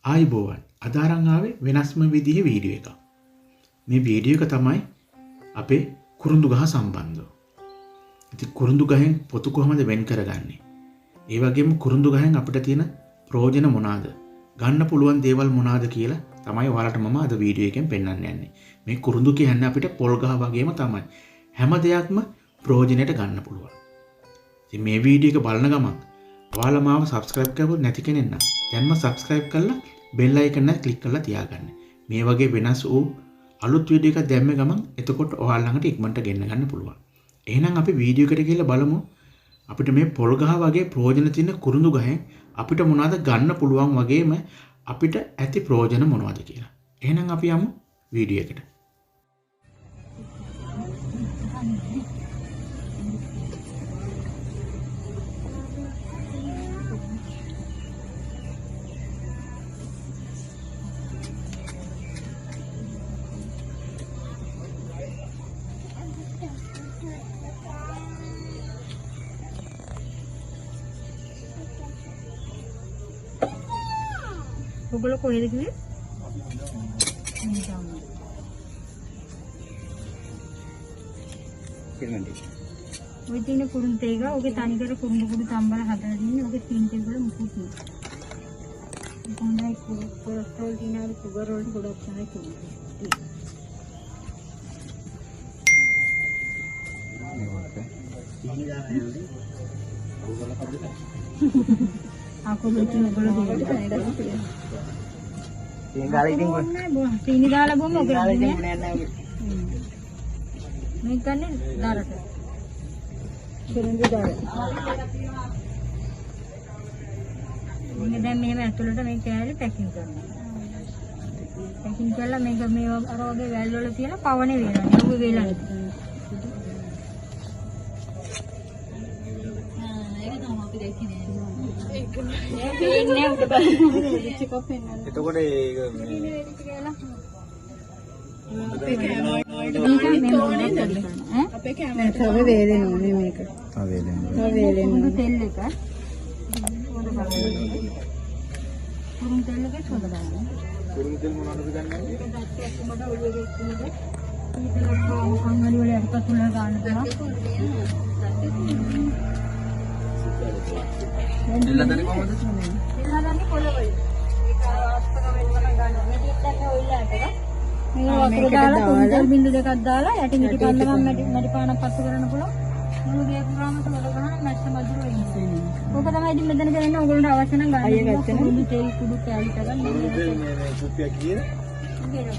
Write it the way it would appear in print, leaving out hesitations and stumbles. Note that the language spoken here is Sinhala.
ආයිබෝවන් අද අරන් ආවේ වෙනස්ම විදිහේ වීඩියෝ එකක්. මේ වීඩියෝ එක තමයි අපේ කුරුඳු ගහ සම්බන්ධව. ඉතින් කුරුඳු ගහෙන් පොතු කොහොමද වෙන් කරගන්නේ? ඒ වගේම කුරුඳු ගහෙන් අපිට තියෙන ප්‍රයෝජන මොනවාද? ගන්න පුළුවන් දේවල් මොනවාද කියලා තමයි ඔයාලට මම අද වීඩියෝ එකෙන් පෙන්වන්න යන්නේ. මේ කුරුඳු කියන්නේ අපිට පොල් ගහ වගේම තමයි. හැම දෙයක්ම ප්‍රයෝජනෙට ගන්න පුළුවන්. ඉතින් මේ වීඩියෝ එක බලන ගමන් ඔයාලා මාව subscribe කරපොත් නැති කෙනෙක් නම් දැන්ම subscribe කරලා bell icon එක click කරලා තියාගන්න. මේ වගේ වෙනස් වූ අලුත් වීඩියෝ එකක් දැම්ම ගමන් එතකොට ඔයාලා ළඟට ඉක්මනට ගෙන්න ගන්න පුළුවන්. එහෙනම් අපි වීඩියෝ එකට ගිහලා බලමු අපිට මේ පොල් ගහ වගේ ප්‍රයෝජන තියෙන කුරුඳු ගහෙන් අපිට මොනවද ගන්න පුළුවන් වගේම අපිට ඇති ප්‍රයෝජන මොනවද කියලා. එහෙනම් අපි යමු වීඩියෝ එකට. ඔයගොල්ලෝ කොහෙද කිව්වේ? ඔය තියෙන කුරුඳු තේග ඔගේ තනිකර කුරුඳු කුඩු තම්බල හදලා දින්නේ ඔගේ තීන් තේ වල මුකුත් නෑ. කොහොමයි කොලෙස්ටරෝල් දිනාලු සුගර් වලට ගොඩක් තමයි තියෙන්නේ. ආකොලු තියෙන ඔයගොල්ලෝ දෙකට කණේ දාලා තියෙනවා. තීන් දාලා ඉතින් කොහොමද? තීන් දාලා බොමු ඔගේ මේක ගන්නේ දාරට. කුරුඳු දාර. මේ දැන් මෙහෙම ඇතුළට මේ කෑලි පැකින් කරනවා. පැකින් කළා මේක මේ අර වගේ වැල් වල තියලා පවනේ වේලනවා. ඒක වේලනවා. ඒක තමයි අපි දැක්කේ. ඒක නෑ උඩ බලන්න. රිච් කොප් එන්නන්න. එතකොට ඒක අපේ කැමරාවට තව වේලෙන්නේ මේක. තව වේලෙන්නේ. තව වේලෙන්නේ තෙල් එක. කුරුම් තෙල් එක හොද දාන්න. කුරුම් තෙල් මොනවද ගන්නේ? මඩ ඔලිය එකක් නේ. ඒක අංගලි වල අඩපත් වල ගන්න පුළුවන්. එල්ලදන්නේ කොහොමද? එල්ලදන්නේ පොළවල. ඒක අස්තක වෙනවන ගන්න. මේ පිටන්නේ ඔයිලාට එක. මේ වතුර දාලා කුරුඳු බින්දු දෙකක් දාලා යටි මිටි පල්ලමක් මැටි පානක් පත්තු කරන්න පුළුවන්. මුළු ගේ පුරාම තොල ගහන මැස්ස මදුර වෙන්නේ. ඕක තමයි ඉතින් මෙතන කරන්නේ ඕගොල්ලන්ට අවශ්‍ය නම් ගන්න. කුරුඳු තෙල් කුඩු කැලි කරන් මේ කුප්පිය කීයද? මේක